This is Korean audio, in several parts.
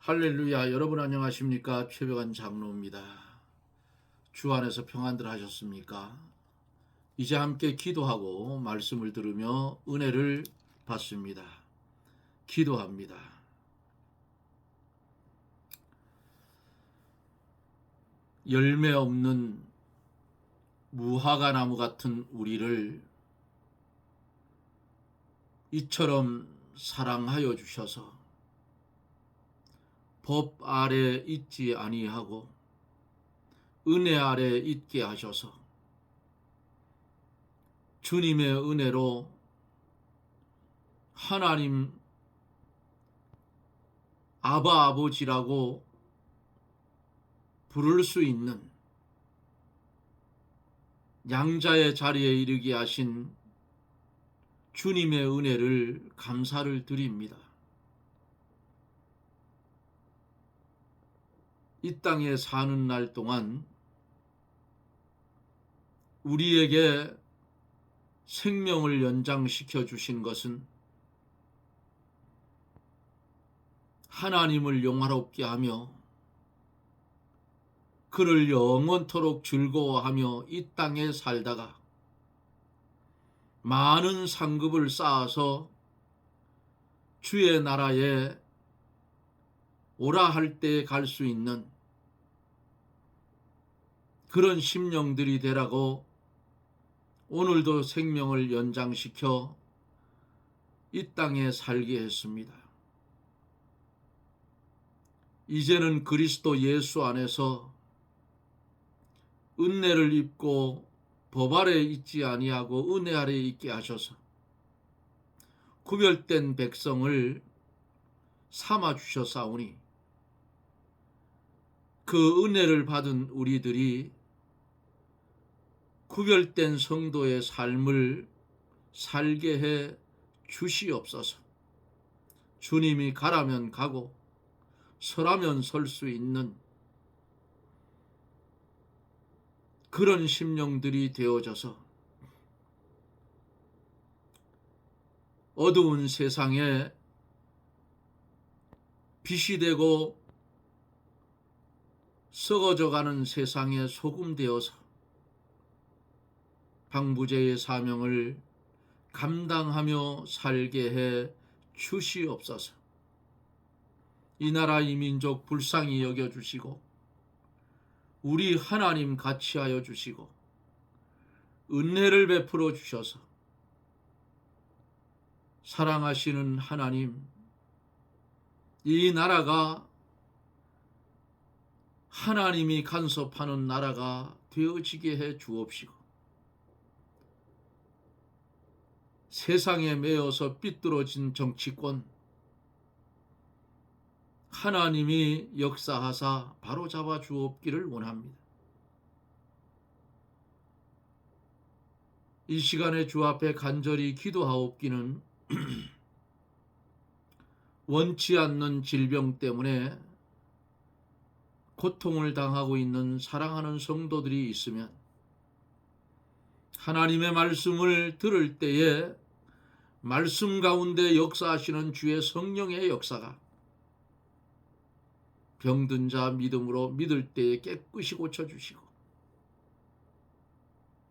할렐루야. 여러분 안녕하십니까? 최백환 장로입니다. 주 안에서 평안들 하셨습니까? 이제 함께 기도하고 말씀을 들으며 은혜를 받습니다. 기도합니다. 열매 없는 무화과 나무 같은 우리를 이처럼 사랑하여 주셔서 법 아래 있지 아니하고 은혜 아래 있게 하셔서 주님의 은혜로 하나님 아바 아버지라고 부를 수 있는 양자의 자리에 이르게 하신 주님의 은혜를 감사를 드립니다. 이 땅에 사는 날 동안 우리에게 생명을 연장시켜 주신 것은 하나님을 영화롭게 하며 그를 영원토록 즐거워하며 이 땅에 살다가 많은 상급을 쌓아서 주의 나라에 오라 할 때 갈 수 있는 그런 심령들이 되라고 오늘도 생명을 연장시켜 이 땅에 살게 했습니다. 이제는 그리스도 예수 안에서 은혜를 입고 법 아래 있지 아니하고 은혜 아래 있게 하셔서 구별된 백성을 삼아 주셨사오니 그 은혜를 받은 우리들이 구별된 성도의 삶을 살게 해 주시옵소서. 주님이 가라면 가고 서라면 설 수 있는 그런 심령들이 되어져서 어두운 세상에 빛이 되고 썩어져가는 세상에 소금 되어서 방부제의 사명을 감당하며 살게 해 주시옵소서. 이 나라 이 민족 불쌍히 여겨주시고 우리 하나님 같이 하여 주시고 은혜를 베풀어 주셔서 사랑하시는 하나님, 이 나라가 하나님이 간섭하는 나라가 되어지게 해 주옵시고 세상에 매여서 삐뚤어진 정치권 하나님이 역사하사 바로잡아 주옵기를 원합니다. 이 시간에 주 앞에 간절히 기도하옵기는 원치 않는 질병 때문에 고통을 당하고 있는 사랑하는 성도들이 있으면 하나님의 말씀을 들을 때에 말씀 가운데 역사하시는 주의 성령의 역사가 병든 자 믿음으로 믿을 때에 깨끗이 고쳐주시고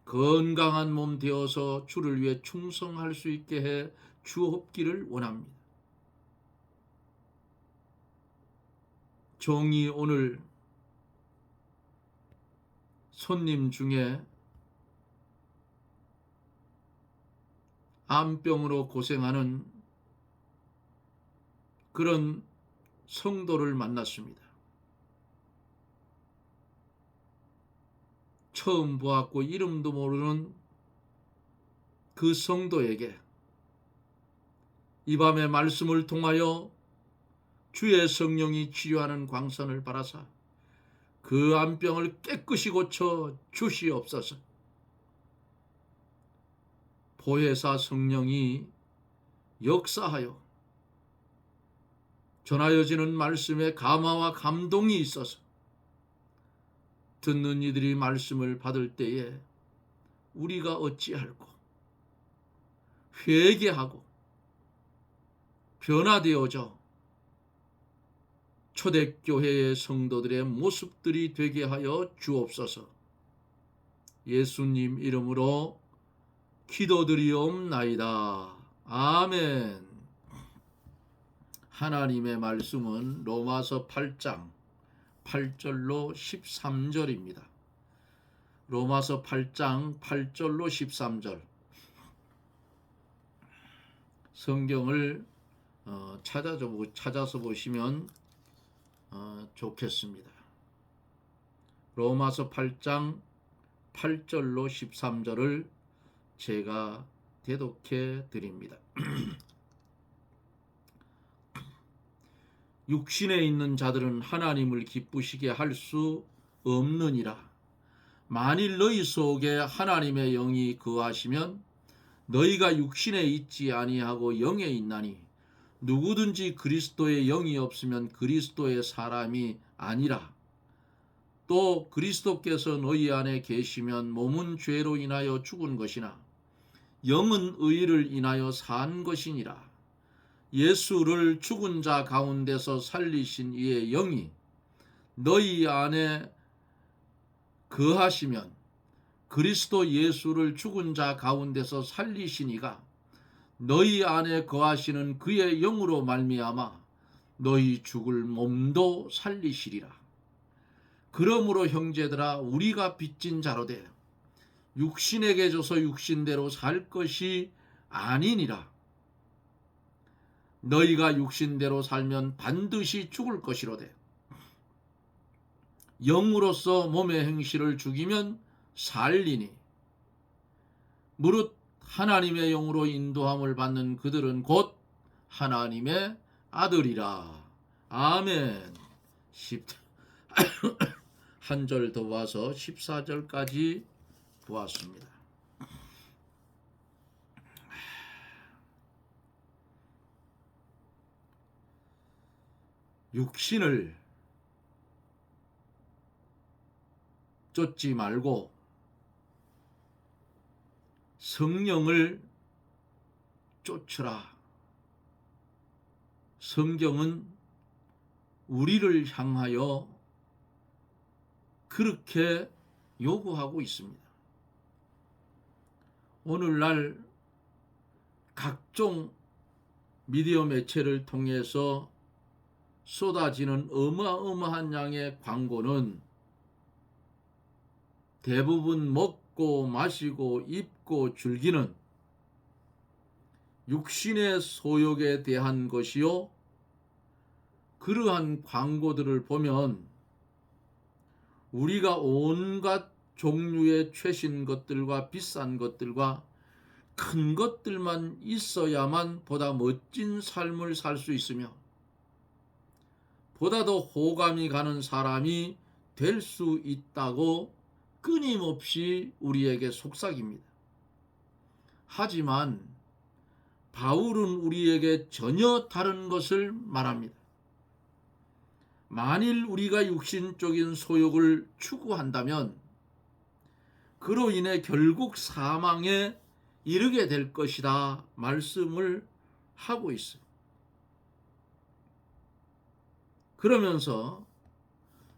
건강한 몸 되어서 주를 위해 충성할 수 있게 해 주옵기를 원합니다. 종이 오늘 손님 중에 암병으로 고생하는 그런 성도를 만났습니다. 처음 보았고 이름도 모르는 그 성도에게 이 밤에 말씀을 통하여 주의 성령이 치료하는 광선을 바라사 그 암병을 깨끗이 고쳐 주시옵소서. 보혜사 성령이 역사하여 전하여지는 말씀에 감화와 감동이 있어서 듣는 이들이 말씀을 받을 때에 우리가 어찌할꼬 회개하고 변화되어져 초대교회의 성도들의 모습들이 되게 하여 주옵소서. 예수님 이름으로 기도드리옵나이다. 아멘. 하나님의 말씀은 로마서 8장 8절로 13절입니다. 로마서 8장 8절로 13절. 성경을 찾아서 보시면 좋겠습니다. 로마서 8장 8절로 13절을 제가 대독해 드립니다. 육신에 있는 자들은 하나님을 기쁘시게 할 수 없느니라. 만일 너희 속에 하나님의 영이 거하시면 너희가 육신에 있지 아니하고 영에 있나니 누구든지 그리스도의 영이 없으면 그리스도의 사람이 아니라. 또 그리스도께서 너희 안에 계시면 몸은 죄로 인하여 죽은 것이나 영은 의를 인하여 산 것이니라. 예수를 죽은 자 가운데서 살리신 이의 영이 너희 안에 거하시면 그리스도 예수를 죽은 자 가운데서 살리신 이가 너희 안에 거하시는 그의 영으로 말미암아 너희 죽을 몸도 살리시리라. 그러므로 형제들아, 우리가 빚진 자로되 육신에게 져서 육신대로 살 것이 아니니라. 너희가 육신대로 살면 반드시 죽을 것이로되 영으로서 몸의 행실을 죽이면 살리니. 무릇 하나님의 영으로 인도함을 받는 그들은 곧 하나님의 아들이라. 아멘. 한 절 더 와서 14절까지 보았습니다. 육신을 쫓지 말고 성령을 쫓으라. 성경은 우리를 향하여 그렇게 요구하고 있습니다. 오늘날 각종 미디어 매체를 통해서 쏟아지는 어마어마한 양의 광고는 대부분 먹고 마시고 입고 즐기는 육신의 소욕에 대한 것이요. 그러한 광고들을 보면 우리가 온갖 종류의 최신 것들과 비싼 것들과 큰 것들만 있어야만 보다 멋진 삶을 살 수 있으며 보다 더 호감이 가는 사람이 될 수 있다고 끊임없이 우리에게 속삭입니다. 하지만 바울은 우리에게 전혀 다른 것을 말합니다. 만일 우리가 육신적인 소욕을 추구한다면 그로 인해 결국 사망에 이르게 될 것이다 말씀을 하고 있어요. 그러면서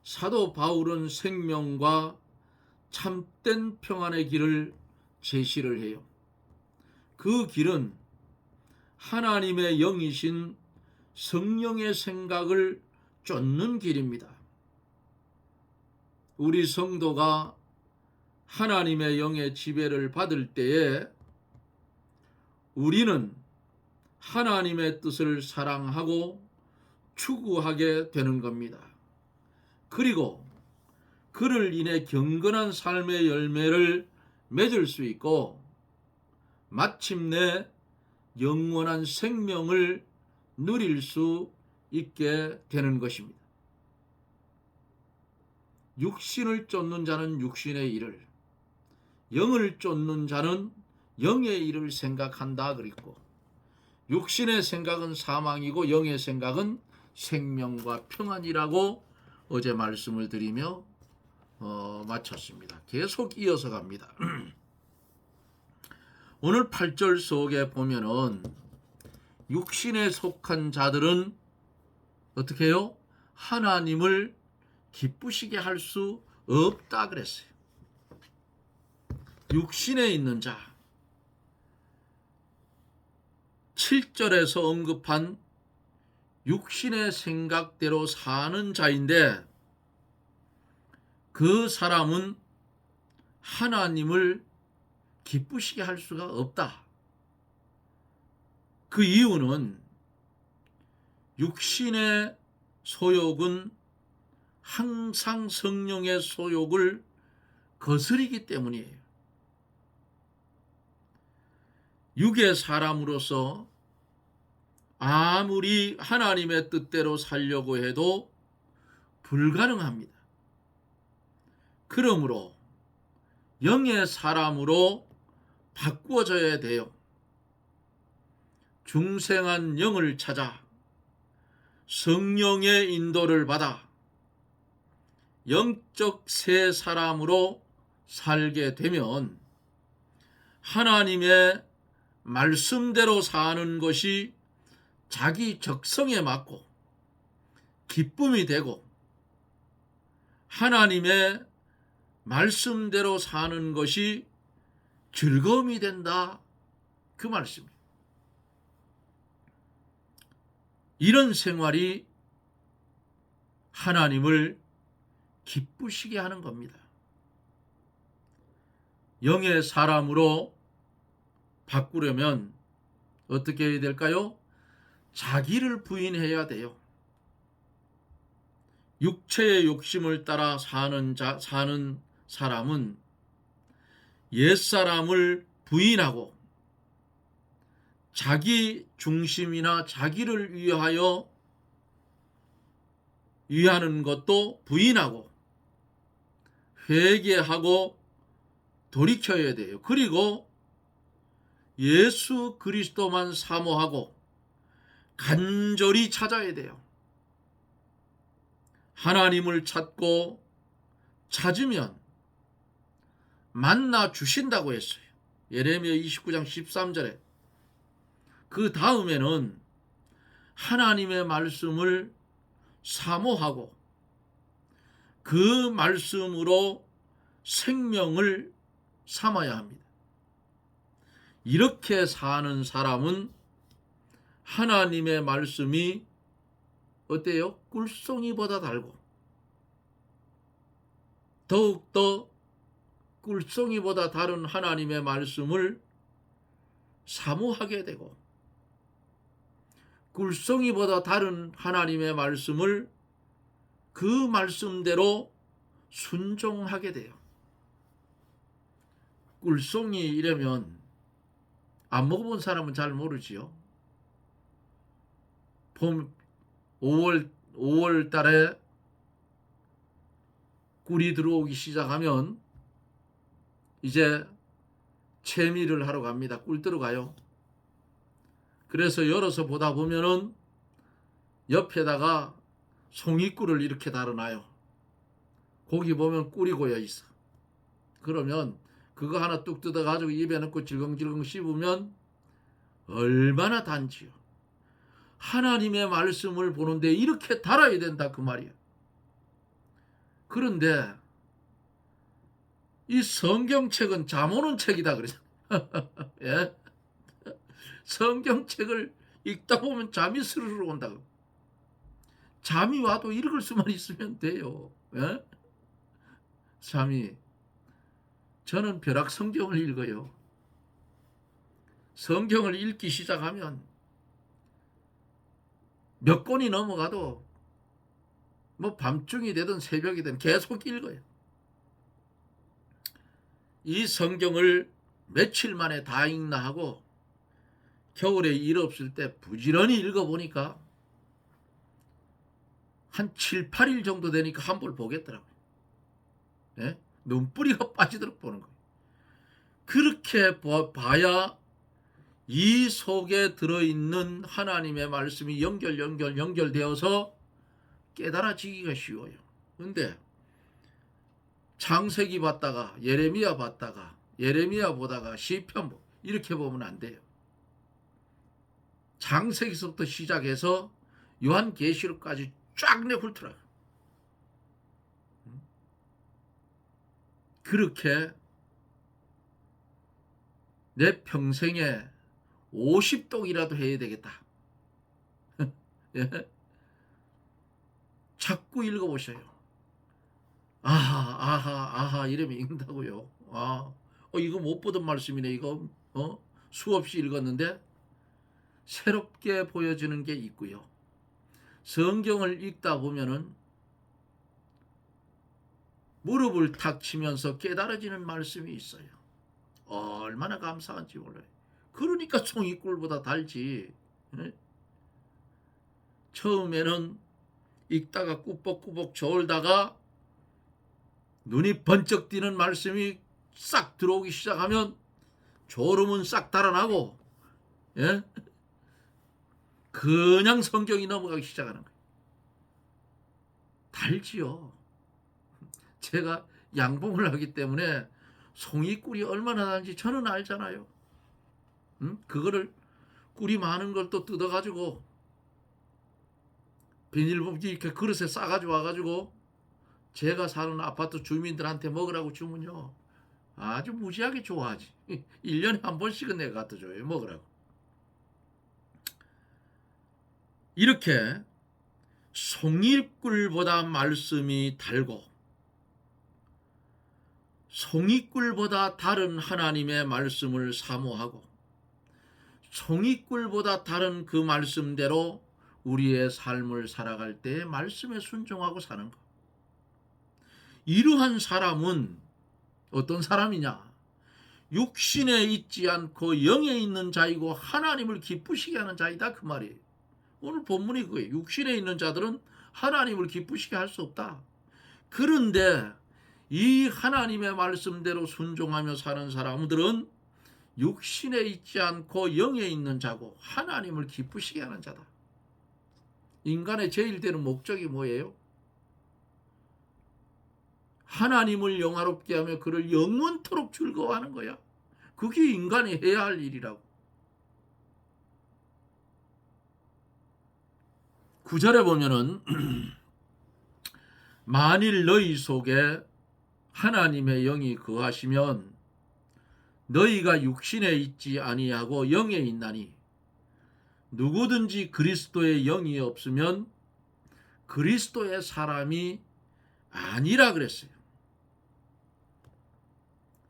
사도 바울은 생명과 참된 평안의 길을 제시를 해요. 그 길은 하나님의 영이신 성령의 생각을 쫓는 길입니다. 우리 성도가 하나님의 영의 지배를 받을 때에 우리는 하나님의 뜻을 사랑하고 추구하게 되는 겁니다. 그리고 그를 인해 경건한 삶의 열매를 맺을 수 있고 마침내 영원한 생명을 누릴 수 있게 되는 것입니다. 육신을 쫓는 자는 육신의 일을, 영을 쫓는 자는 영의 일을 생각한다 그랬고, 육신의 생각은 사망이고 영의 생각은 생명과 평안이라고 어제 말씀을 드리며 마쳤습니다. 계속 이어서 갑니다. 오늘 8절 속에 보면은 육신에 속한 자들은 어떻게 해요? 하나님을 기쁘시게 할 수 없다 그랬어요. 육신에 있는 자, 7절에서 언급한 육신의 생각대로 사는 자인데 그 사람은 하나님을 기쁘시게 할 수가 없다. 그 이유는 육신의 소욕은 항상 성령의 소욕을 거스르기 때문이에요. 육의 사람으로서 아무리 하나님의 뜻대로 살려고 해도 불가능합니다. 그러므로 영의 사람으로 바꾸어져야 돼요. 중생한 영을 찾아 성령의 인도를 받아 영적 새 사람으로 살게 되면 하나님의 말씀대로 사는 것이 자기 적성에 맞고 기쁨이 되고 하나님의 말씀대로 사는 것이 즐거움이 된다. 그 말씀이에요. 이런 생활이 하나님을 기쁘시게 하는 겁니다. 영의 사람으로 바꾸려면 어떻게 해야 될까요? 자기를 부인해야 돼요. 육체의 욕심을 따라 사는 사람은 옛사람을 부인하고 자기 중심이나 자기를 위하는 것도 부인하고 회개하고 돌이켜야 돼요. 그리고 예수 그리스도만 사모하고 간절히 찾아야 돼요. 하나님을 찾고 찾으면 만나 주신다고 했어요. 예레미야 29장 13절에. 그 다음에는 하나님의 말씀을 사모하고 그 말씀으로 생명을 삼아야 합니다. 이렇게 사는 사람은 하나님의 말씀이 어때요? 꿀송이보다 달고 더욱더 꿀송이보다 다른 하나님의 말씀을 사모하게 되고 꿀송이보다 다른 하나님의 말씀을 그 말씀대로 순종하게 돼요. 꿀송이 이러면 안 먹어본 사람은 잘 모르지요. 봄 5월 달에 꿀이 들어오기 시작하면 이제 채미를 하러 갑니다. 꿀 들어가요. 그래서 열어서 보다 보면은 옆에다가 송이꿀을 이렇게 달아놔요. 거기 보면 꿀이 고여 있어. 그러면 그거 하나 뚝 뜯어가지고 입에 넣고 질겅질겅 씹으면 얼마나 단지요. 하나님의 말씀을 보는데 이렇게 달아야 된다 그 말이야. 그런데 이 성경책은 잠 오는 책이다 그러잖아요. 예? 성경책을 읽다 보면 잠이 스르르 온다고. 잠이 와도 읽을 수만 있으면 돼요. 예? 저는 벼락 성경을 읽어요. 성경을 읽기 시작하면 몇 권이 넘어가도 뭐 밤중이 되든 새벽이 되든 계속 읽어요. 이 성경을 며칠 만에 다 읽나 하고 겨울에 일 없을 때 부지런히 읽어보니까 한 7, 8일 정도 되니까 한 번 보겠더라고요. 예? 눈뿌리가 빠지도록 보는 거예요. 그렇게 봐야 이 속에 들어있는 하나님의 말씀이 연결되어서 깨달아지기가 쉬워요. 근데 창세기 봤다가 예레미야 보다가 시편 이렇게 보면 안 돼요. 창세기서부터 시작해서 요한계시록까지 쫙 내훑더라. 그렇게 내 평생에 50독이라도 해야 되겠다. 예? 자꾸 읽어보셔요. 아하 아하 아하 이러면 읽는다고요. 이거 못 보던 말씀이네. 이거 수없이 읽었는데 새롭게 보여지는 게 있고요. 성경을 읽다 보면은 무릎을 탁 치면서 깨달아지는 말씀이 있어요. 얼마나 감사한지 몰라요. 그러니까 송이꿀보다 달지. 처음에는 읽다가 꾸벅꾸벅 졸다가 눈이 번쩍 띄는 말씀이 싹 들어오기 시작하면 졸음은 싹 달아나고, 예? 그냥 성경이 넘어가기 시작하는 거예요. 달지요. 제가 양봉을 하기 때문에 송이꿀이 얼마나 달지 저는 알잖아요. 그거를 꿀이 많은 걸 또 뜯어가지고 비닐봉지 이렇게 그릇에 싸가지고 와가지고 제가 사는 아파트 주민들한테 먹으라고 주면요 아주 무지하게 좋아하지. 1년에 한 번씩은 내가 갖다 줘요. 먹으라고. 이렇게 송이꿀보다 말씀이 달고 송이꿀보다 다른 하나님의 말씀을 사모하고 송이꿀보다 다른 그 말씀대로 우리의 삶을 살아갈 때 말씀에 순종하고 사는 것. 이러한 사람은 어떤 사람이냐? 육신에 있지 않고 영에 있는 자이고 하나님을 기쁘시게 하는 자이다 그 말이에요. 오늘 본문이 그거예요. 육신에 있는 자들은 하나님을 기쁘시게 할 수 없다. 그런데 이 하나님의 말씀대로 순종하며 사는 사람들은 육신에 있지 않고 영에 있는 자고 하나님을 기쁘시게 하는 자다. 인간의 제일 되는 목적이 뭐예요? 하나님을 영화롭게 하며 그를 영원토록 즐거워하는 거야. 그게 인간이 해야 할 일이라고. 9절에 보면은 만일 너희 속에 하나님의 영이 거하시면 너희가 육신에 있지 아니하고 영에 있나니 누구든지 그리스도의 영이 없으면 그리스도의 사람이 아니라 그랬어요.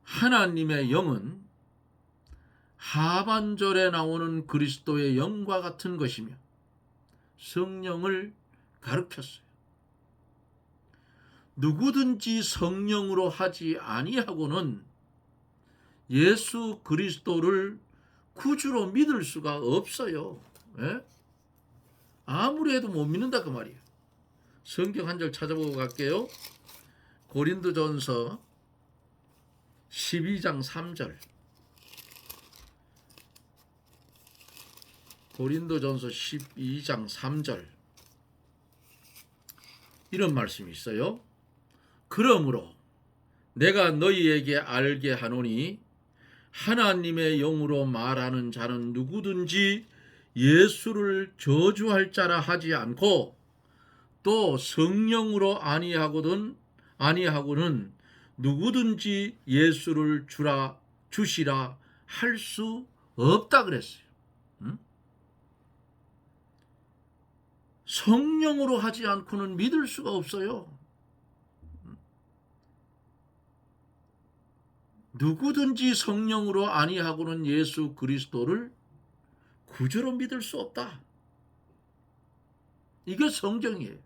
하나님의 영은 하반절에 나오는 그리스도의 영과 같은 것이며 성령을 가르쳤어요. 누구든지 성령으로 하지 아니하고는 예수 그리스도를 구주로 믿을 수가 없어요. 예? 아무리 해도 못 믿는다 그 말이에요. 성경 한 절 찾아보고 갈게요. 고린도전서 12장 3절. 고린도전서 12장 3절. 이런 말씀이 있어요. 그러므로 내가 너희에게 알게 하노니 하나님의 영으로 말하는 자는 누구든지 예수를 저주할 자라 하지 않고 또 성령으로 아니하고는 누구든지 예수를 주시라 할 수 없다 그랬어요. 성령으로 하지 않고는 믿을 수가 없어요. 누구든지 성령으로 아니하고는 예수 그리스도를 구주로 믿을 수 없다. 이게 성경이에요.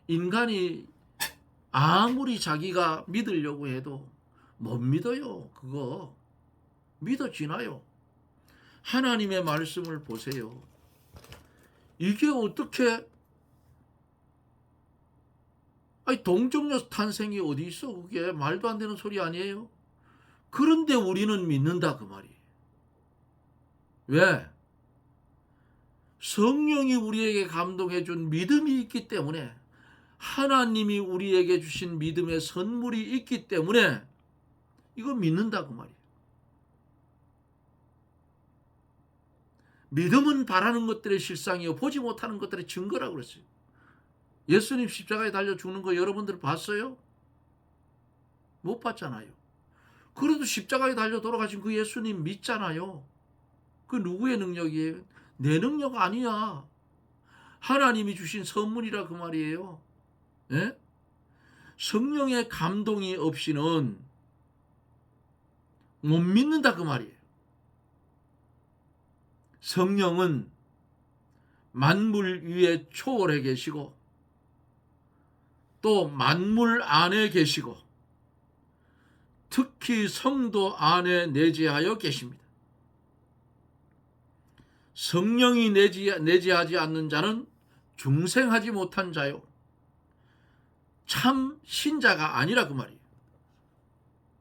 인간이 아무리 자기가 믿으려고 해도 못 믿어요. 그거 믿어지나요? 하나님의 말씀을 보세요. 이게 어떻게 동정녀 탄생이 어디 있어? 그게 말도 안 되는 소리 아니에요? 그런데 우리는 믿는다 그 말이에요. 왜? 성령이 우리에게 감동해 준 믿음이 있기 때문에, 하나님이 우리에게 주신 믿음의 선물이 있기 때문에 이거 믿는다 그 말이에요. 믿음은 바라는 것들의 실상이요 보지 못하는 것들의 증거라고 그랬어요. 예수님 십자가에 달려 죽는 거 여러분들 봤어요? 못 봤잖아요. 그래도 십자가에 달려 돌아가신 그 예수님 믿잖아요. 그 누구의 능력이에요? 내 능력 아니야. 하나님이 주신 선물이라 그 말이에요. 예? 성령의 감동이 없이는 못 믿는다 그 말이에요. 성령은 만물 위에 초월해 계시고 또 만물 안에 계시고 특히 성도 안에 내재하여 계십니다. 성령이 내재하지 않는 자는 중생하지 못한 자요 참 신자가 아니라 그 말이에요.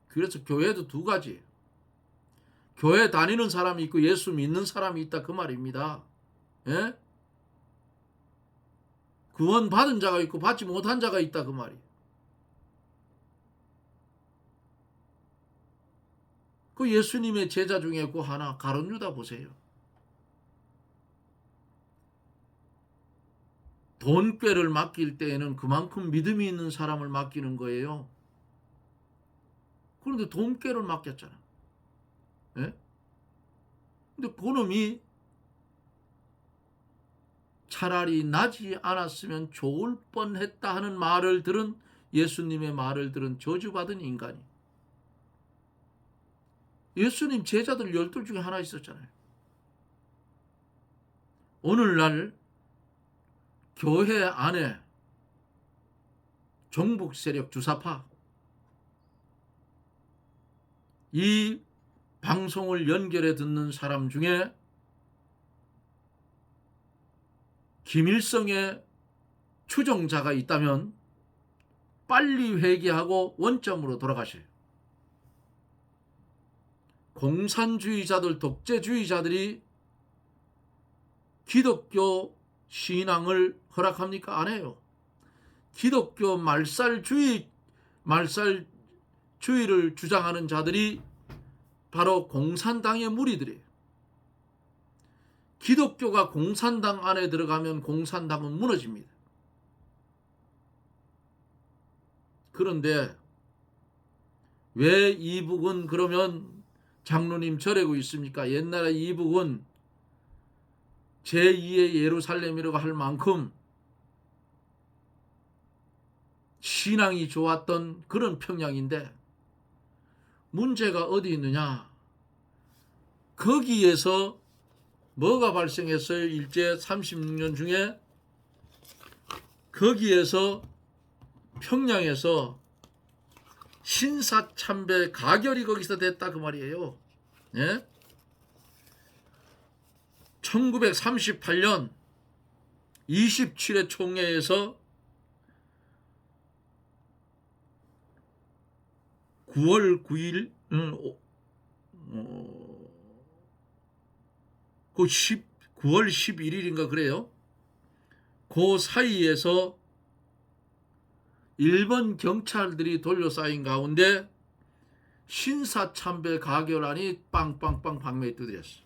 그래서 교회도 두 가지예요. 교회 다니는 사람이 있고 예수 믿는 사람이 있다 그 말입니다. 예? 구원 받은 자가 있고 받지 못한 자가 있다 그 말이에요. 그 예수님의 제자 중에 그 하나 가룟 유다 보세요. 돈꾀를 맡길 때에는 그만큼 믿음이 있는 사람을 맡기는 거예요. 그런데 돈꾀를 맡겼잖아. 예? 근데 그놈이 차라리 나지 않았으면 좋을 뻔했다 하는 말을 들은 예수님의 말을 들은 저주받은 인간이 예수님 제자들 12 중에 하나 있었잖아요. 오늘날 교회 안에 종북 세력 주사파 이 방송을 연결해 듣는 사람 중에 김일성의 추종자가 있다면 빨리 회개하고 원점으로 돌아가셔요. 공산주의자들, 독재주의자들이 기독교 신앙을 허락합니까? 안 해요. 기독교 말살주의를 주장하는 자들이 바로 공산당의 무리들이에요. 기독교가 공산당 안에 들어가면 공산당은 무너집니다. 그런데 왜 이북은 그러면 장로님 절하고 있습니까? 옛날에 이북은 제2의 예루살렘이라고 할 만큼 신앙이 좋았던 그런 평양인데 문제가 어디 있느냐? 거기에서 뭐가 발생했어요? 일제 36년 중에 거기에서 평양에서 신사참배 가결이 거기서 됐다 그 말이에요. 예? 1938년 27회 총회에서 9월 9일 그 9월 11일인가 그래요. 그 사이에서 일본 경찰들이 둘러싸인 가운데 신사참배 가결안이 빵빵빵 방매에 두드렸어.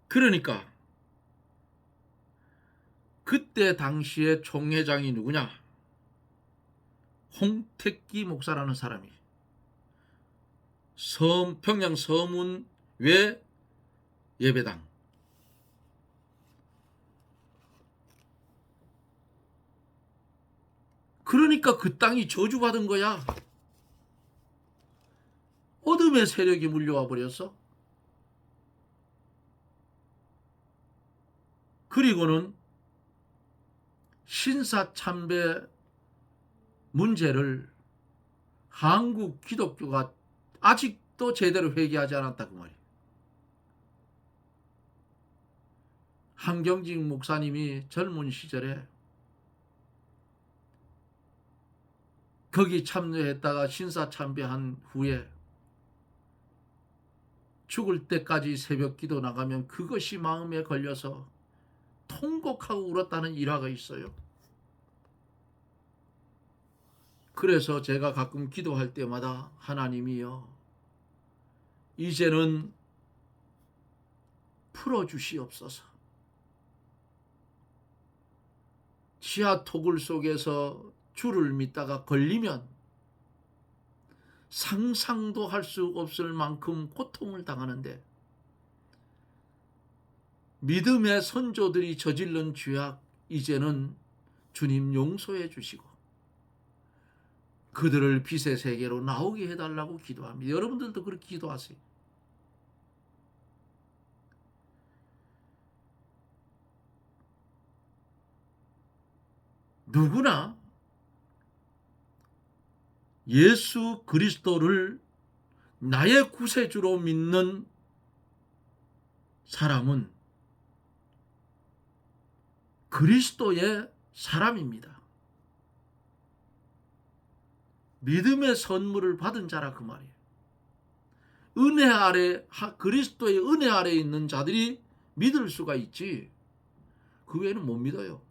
그러니까 그때 당시에 총회장이 누구냐? 홍택기 목사라는 사람이 평양 서문외 예배당 그러니까 그 땅이 저주받은 거야. 어둠의 세력이 물려와 버렸어. 그리고는 신사참배 문제를 한국 기독교가 아직도 제대로 회개하지 않았다 그 말이에요. 한경직 목사님이 젊은 시절에 거기 참여했다가 신사참배한 후에 죽을 때까지 새벽 기도 나가면 그것이 마음에 걸려서 통곡하고 울었다는 일화가 있어요. 그래서 제가 가끔 기도할 때마다 하나님이여 이제는 풀어주시옵소서. 지하 토굴 속에서 주를 믿다가 걸리면 상상도 할 수 없을 만큼 고통을 당하는데 믿음의 선조들이 저질른 죄악 이제는 주님 용서해 주시고 그들을 빛의 세계로 나오게 해달라고 기도합니다. 여러분들도 그렇게 기도하세요. 누구나 예수 그리스도를 나의 구세주로 믿는 사람은 그리스도의 사람입니다. 믿음의 선물을 받은 자라 그 말이에요. 은혜 아래, 그리스도의 은혜 아래 있는 자들이 믿을 수가 있지 그 외에는 못 믿어요.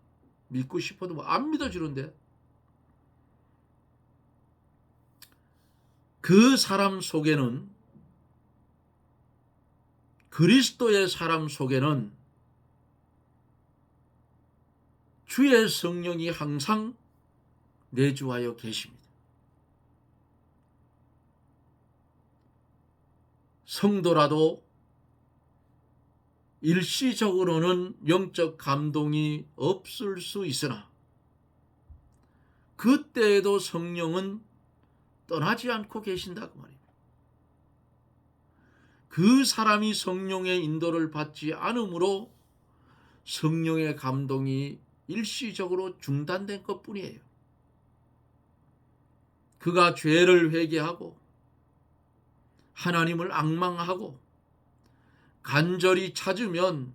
믿고 싶어도 안 믿어지는데 그 사람 속에는 그리스도의 사람 속에는 주의 성령이 항상 내주하여 계십니다. 성도라도 일시적으로는 영적 감동이 없을 수 있으나 그때에도 성령은 떠나지 않고 계신다고 말입니다. 그 사람이 성령의 인도를 받지 않으므로 성령의 감동이 일시적으로 중단된 것뿐이에요. 그가 죄를 회개하고 하나님을 앙망하고 간절히 찾으면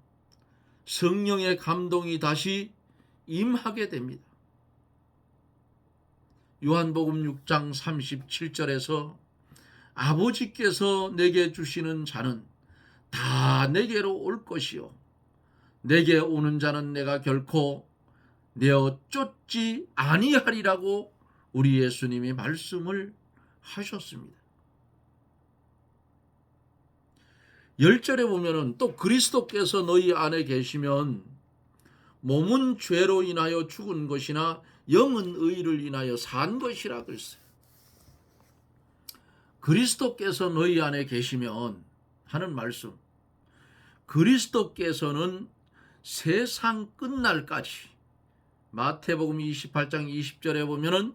성령의 감동이 다시 임하게 됩니다. 요한복음 6장 37절에서 아버지께서 내게 주시는 자는 다 내게로 올 것이요 내게 오는 자는 내가 결코 내어 쫓지 아니하리라고 우리 예수님이 말씀을 하셨습니다. 10절에 보면은 또 그리스도께서 너희 안에 계시면 몸은 죄로 인하여 죽은 것이나 영은 의를 인하여 산 것이라 그랬어요. 그리스도께서 너희 안에 계시면 하는 말씀. 그리스도께서는 세상 끝날까지 마태복음 28장 20절에 보면은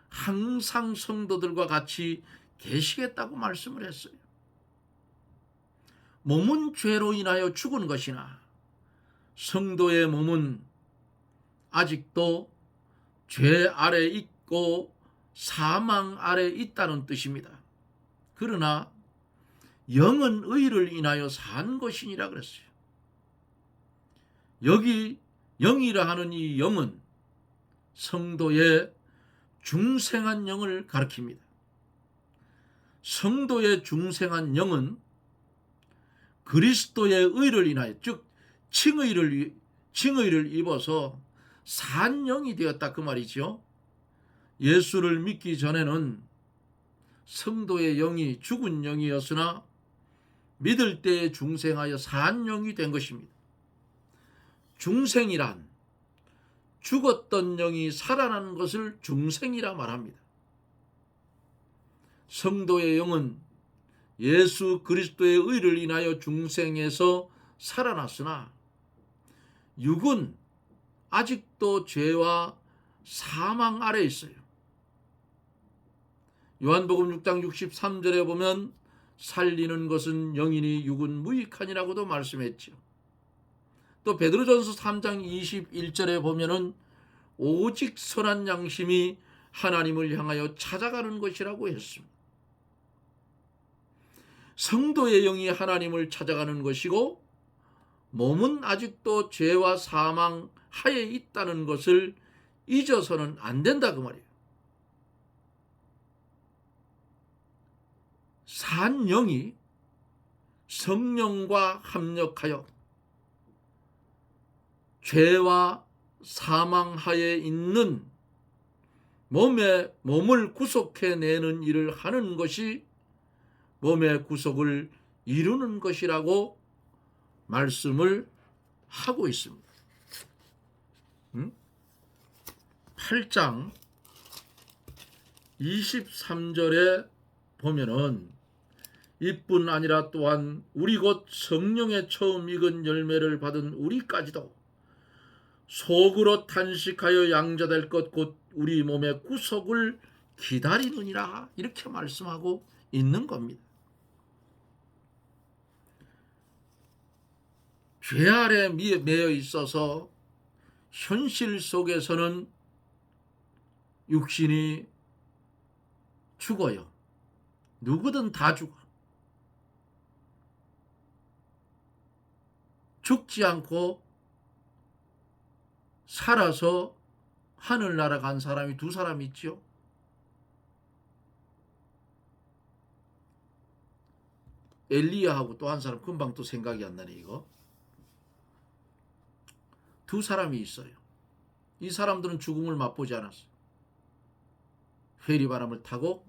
항상 성도들과 같이 계시겠다고 말씀을 했어요. 몸은 죄로 인하여 죽은 것이나 성도의 몸은 아직도 죄 아래 있고 사망 아래 있다는 뜻입니다. 그러나 영은 의를 인하여 산 것이니라 그랬어요. 여기 영이라 하는 이 영은 성도의 중생한 영을 가리킵니다. 성도의 중생한 영은 그리스도의 의를 인하여 즉 칭의를 입어서 산 영이 되었다 그 말이죠. 예수를 믿기 전에는 성도의 영이 죽은 영이었으나 믿을 때에 중생하여 산 영이 된 것입니다. 중생이란 죽었던 영이 살아나는 것을 중생이라 말합니다. 성도의 영은 예수 그리스도의 의를 인하여 중생에서 살아났으나 육은 아직도 죄와 사망 아래 있어요. 요한복음 6장 63절에 보면 살리는 것은 영이니 육은 무익하니라고도 말씀했죠. 또 베드로전서 3장 21절에 보면은 오직 선한 양심이 하나님을 향하여 찾아가는 것이라고 했습니다. 성도의 영이 하나님을 찾아가는 것이고 몸은 아직도 죄와 사망 하에 있다는 것을 잊어서는 안 된다 그 말이에요. 산 영이 성령과 합력하여 죄와 사망 하에 있는 몸을 구속해내는 일을 하는 것이 몸의 구속을 이루는 것이라고 말씀을 하고 있습니다. 8장 23절에 보면은 이뿐 아니라 또한 우리 곧 성령의 처음 익은 열매를 받은 우리까지도 속으로 탄식하여 양자될 것 곧 우리 몸의 구속을 기다리느니라, 이렇게 말씀하고 있는 겁니다. 죄 아래 매여 있어서 현실 속에서는 육신이 죽어요. 누구든 다 죽어. 죽지 않고 살아서 하늘나라 간 사람이 두 사람 있죠. 엘리야하고 또 한 사람, 금방 또 생각이 안 나네. 이거 두 사람이 있어요. 이 사람들은 죽음을 맛보지 않았어요. 회리바람을 타고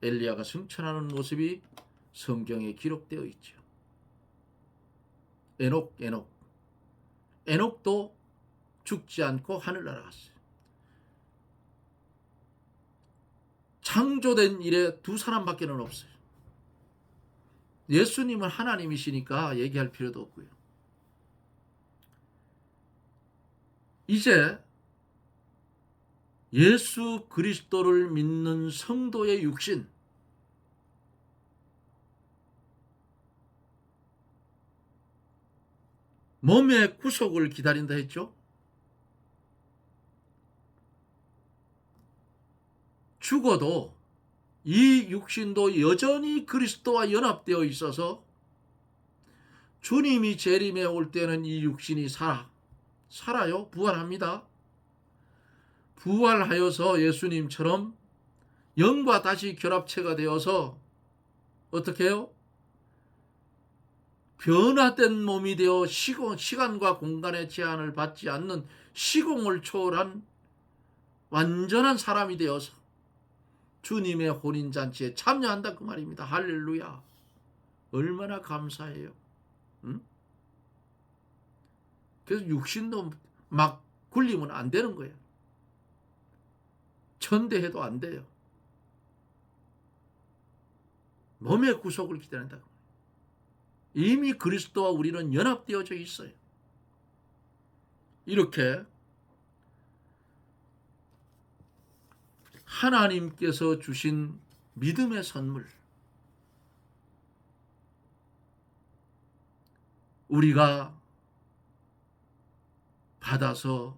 엘리야가 승천하는 모습이 성경에 기록되어 있죠. 에녹도 죽지 않고 하늘 날아갔어요. 창조된 이래 두 사람밖에는 없어요. 예수님은 하나님이시니까 얘기할 필요도 없고요. 이제 예수 그리스도를 믿는 성도의 육신, 몸의 구속을 기다린다 했죠. 죽어도 이 육신도 여전히 그리스도와 연합되어 있어서 주님이 재림에 올 때는 이 육신이 살아요. 부활합니다. 부활하여서 예수님처럼 영과 다시 결합체가 되어서 어떻게 해요? 변화된 몸이 되어 시간과 공간의 제한을 받지 않는 시공을 초월한 완전한 사람이 되어서 주님의 혼인잔치에 참여한다, 그 말입니다. 할렐루야. 얼마나 감사해요. 응? 그래서 육신도 막 굴리면 안 되는 거예요. 천대해도 안 돼요. 몸의 구속을 기다린다. 이미 그리스도와 우리는 연합되어져 있어요. 이렇게 하나님께서 주신 믿음의 선물, 우리가 받아서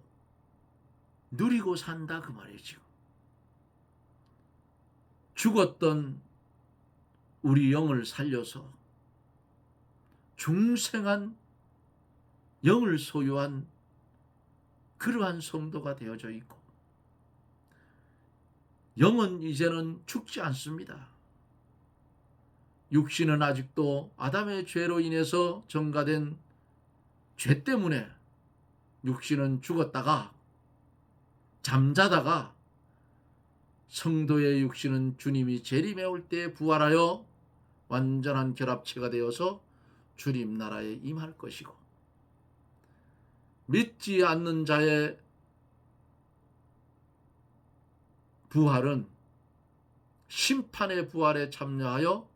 누리고 산다, 그 말이죠. 죽었던 우리 영을 살려서 중생한 영을 소유한 그러한 성도가 되어져 있고, 영은 이제는 죽지 않습니다. 육신은 아직도 아담의 죄로 인해서 전가된 죄 때문에 육신은 죽었다가 잠자다가 성도의 육신은 주님이 재림에 올 때 부활하여 완전한 결합체가 되어서 주님 나라에 임할 것이고, 믿지 않는 자의 부활은 심판의 부활에 참여하여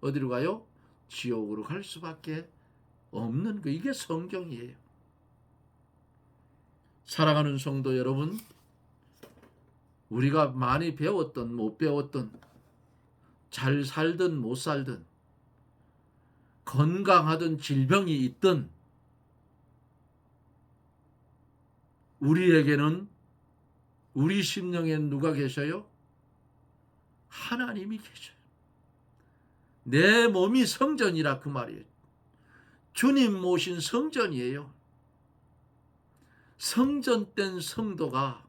어디로 가요? 지옥으로 갈 수밖에 없는 거, 이게 성경이에요. 사랑하는 성도 여러분, 우리가 많이 배웠던 못 배웠던, 잘 살든 못 살든, 건강하든 질병이 있든, 우리에게는, 우리 심령엔 누가 계셔요? 하나님이 계셔요. 내 몸이 성전이라, 그 말이에요. 주님 모신 성전이에요. 성전된 성도가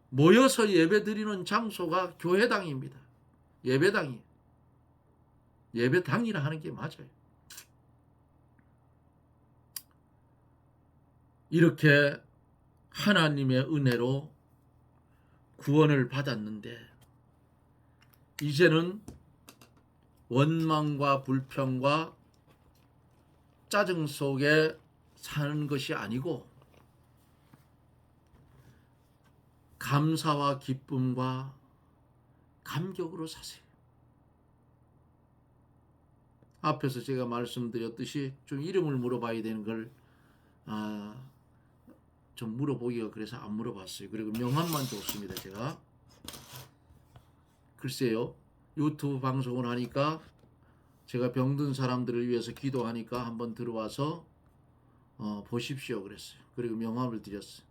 모여서 예배드리는 장소가 교회당입니다. 예배당이라 하는 게 맞아요. 이렇게 하나님의 은혜로 구원을 받았는데 이제는 원망과 불평과 짜증 속에 사는 것이 아니고 감사와 기쁨과 감격으로 사세요. 앞에서 제가 말씀드렸듯이 좀 이름을 물어봐야 되는 걸 좀 물어보기가 그래서 안 물어봤어요. 그리고 명함만 줬습니다. 제가 글쎄요, 유튜브 방송을 하니까 제가 병든 사람들을 위해서 기도하니까 한번 들어와서 보십시오 그랬어요. 그리고 명함을 드렸어요.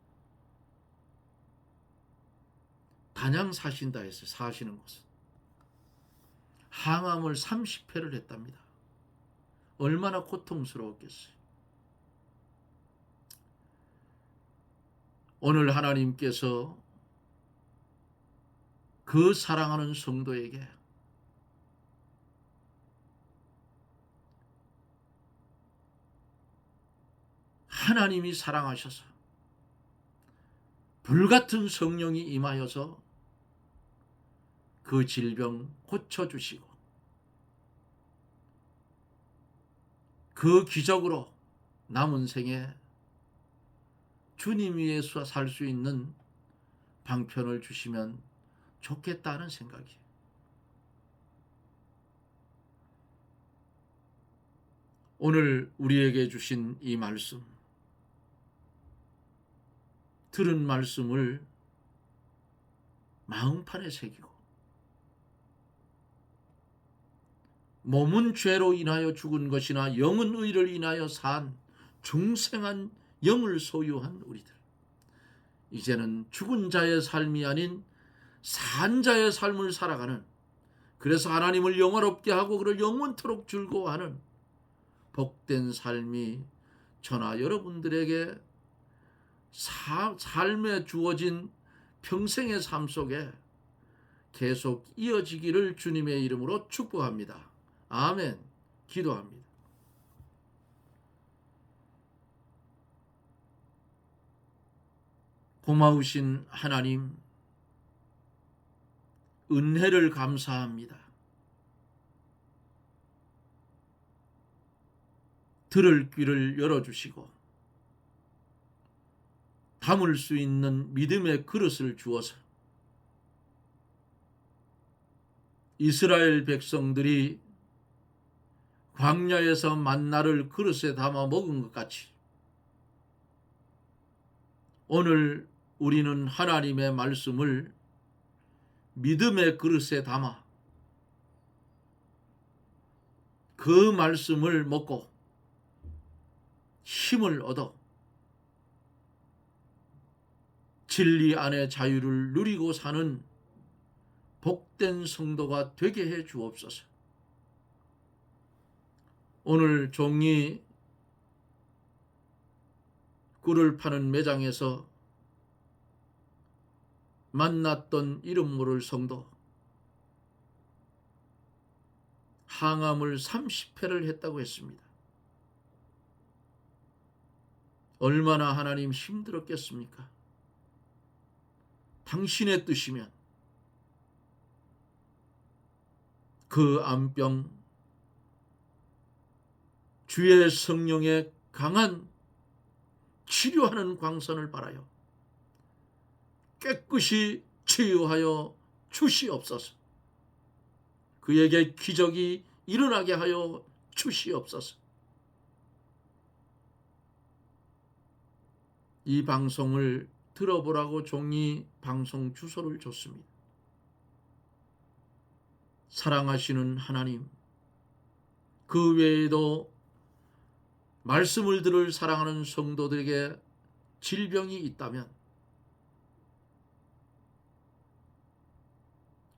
단양 사신다 했어요. 사시는 곳은 항암을 30회를 했답니다. 얼마나 고통스러웠겠어요. 오늘 하나님께서 그 사랑하는 성도에게 하나님이 사랑하셔서 불같은 성령이 임하여서 그 질병 고쳐주시고 그 기적으로 남은 생에 주님 위에서 살 수 있는 방편을 주시면 좋겠다는 생각이에요. 오늘 우리에게 주신 이 말씀, 들은 말씀을 마음판에 새기고 몸은 죄로 인하여 죽은 것이나 영은 의를 인하여 산 중생한 영을 소유한 우리들, 이제는 죽은 자의 삶이 아닌 산 자의 삶을 살아가는, 그래서 하나님을 영화롭게 하고 그를 영원토록 즐거워하는 복된 삶이 저나 여러분들에게 삶에 주어진 평생의 삶 속에 계속 이어지기를 주님의 이름으로 축복합니다. 아멘. 기도합니다. 고마우신 하나님, 은혜를 감사합니다. 들을 귀를 열어주시고 담을 수 있는 믿음의 그릇을 주어서 이스라엘 백성들이 광야에서 만나를 그릇에 담아 먹은 것 같이 오늘 우리는 하나님의 말씀을 믿음의 그릇에 담아 그 말씀을 먹고 힘을 얻어 진리 안의 자유를 누리고 사는 복된 성도가 되게 해 주옵소서. 오늘 종이 꿀을 파는 매장에서 만났던 이름 모를 성도, 항암을 30회를 했다고 했습니다. 얼마나 하나님 힘들었겠습니까? 당신의 뜻이면 그 암병 주의 성령의 강한 치료하는 광선을 바라요 깨끗이 치유하여 주시옵소서. 그에게 기적이 일어나게 하여 주시옵소서. 이 방송을 들어보라고 종이 방송 주소를 줬습니다. 사랑하시는 하나님, 그 외에도 말씀을 들을 사랑하는 성도들에게 질병이 있다면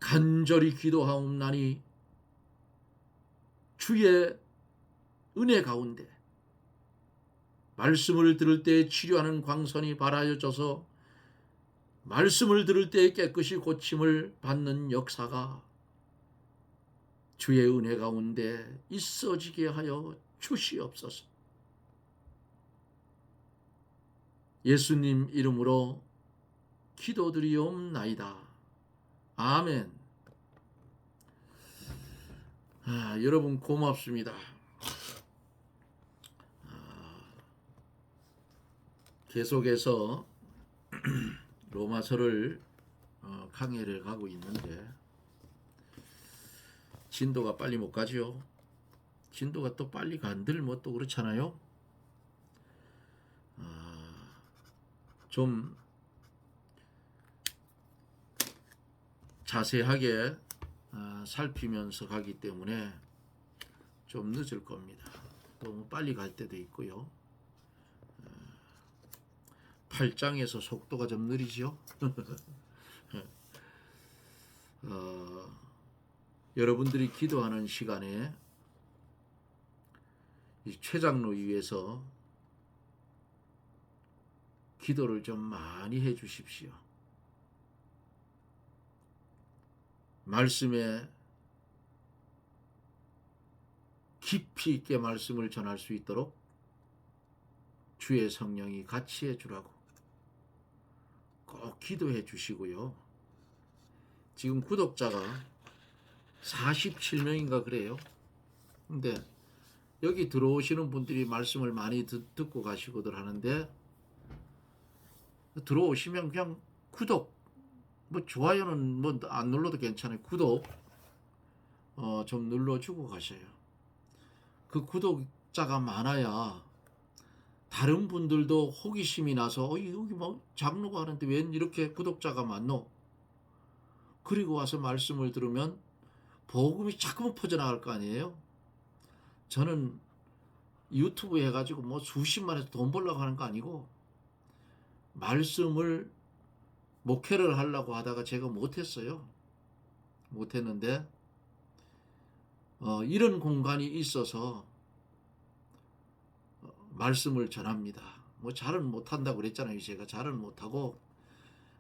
간절히 기도하옵나니 주의 은혜 가운데 말씀을 들을 때 치료하는 광선이 발하여져서 말씀을 들을 때 깨끗이 고침을 받는 역사가 주의 은혜 가운데 있어지게 하여 주시옵소서. 예수님 이름으로 기도드리옵나이다. 아멘. 여러분 고맙습니다. 계속해서 로마서를 강의를 가고 있는데 진도가 빨리 못 가죠. 진도가 또 빨리 간들 뭐 또 그렇잖아요. 좀 자세하게 살피면서 가기 때문에 좀 늦을 겁니다. 너무 빨리 갈 때도 있고요. 8장에서 속도가 좀 느리죠. 여러분들이 기도하는 시간에 이 최장로 위에서 기도를 좀 많이 해 주십시오. 말씀에 깊이 있게 말씀을 전할 수 있도록 주의 성령이 같이 해 주라고 꼭 기도해 주시고요. 지금 구독자가 47명인가 그래요. 근데 여기 들어오시는 분들이 말씀을 많이 듣고 가시고들 하는데 들어오시면 그냥 구독, 뭐 좋아요는 뭐 안 눌러도 괜찮아요. 구독 좀 눌러주고 가셔요. 그 구독자가 많아야 다른 분들도 호기심이 나서 여기 뭐 장로가 하는데 웬 이렇게 구독자가 많노? 그리고 와서 말씀을 들으면 복음이 자꾸만 퍼져나갈 거 아니에요. 저는 유튜브 해가지고 뭐 수십만에서 돈 벌려고 하는 거 아니고 말씀을 목회를 하려고 하다가 제가 못했어요. 못했는데 이런 공간이 있어서 말씀을 전합니다. 뭐 잘은 못한다고 그랬잖아요. 제가 잘은 못하고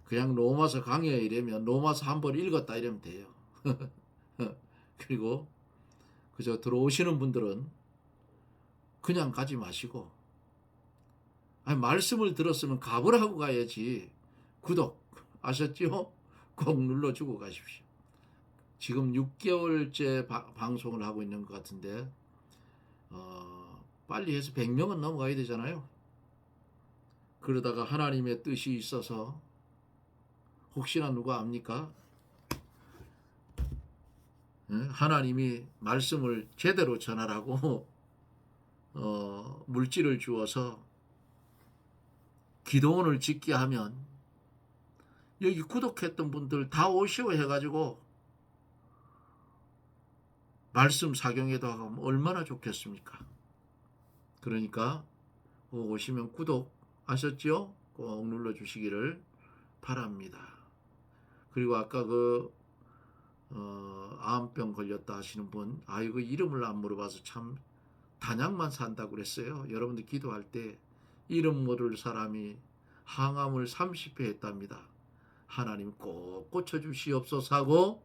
그냥 로마서 강의에 이러면 로마서 한 번 읽었다 이러면 돼요. 그리고 그저 들어오시는 분들은 그냥 가지 마시고 말씀을 들었으면 갑을 하고 가야지. 구독 아셨죠? 꼭 눌러주고 가십시오. 지금 6개월째 방송을 하고 있는 것 같은데 빨리 해서 100명은 넘어가야 되잖아요. 그러다가 하나님의 뜻이 있어서 혹시나 누가 압니까? 하나님이 말씀을 제대로 전하라고 물질을 주어서 기도원을 짓게 하면 여기 구독했던 분들 다 오시오 해가지고 말씀 사경에도 하면 얼마나 좋겠습니까? 그러니까 오시면 구독 아셨죠? 꼭 눌러주시기를 바랍니다. 그리고 아까 암병 걸렸다 하시는 분, 이거 이름을 안 물어봐서 참 단약만 산다고 그랬어요. 여러분들 기도할 때 이름 모를 사람이 항암을 30회 했답니다. 하나님 꼭 고쳐주시옵소서 하고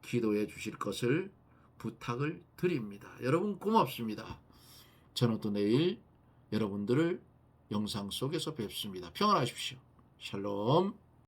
기도해 주실 것을 부탁을 드립니다. 여러분 고맙습니다. 저는 또 내일 여러분들을 영상 속에서 뵙습니다. 평안하십시오. 샬롬.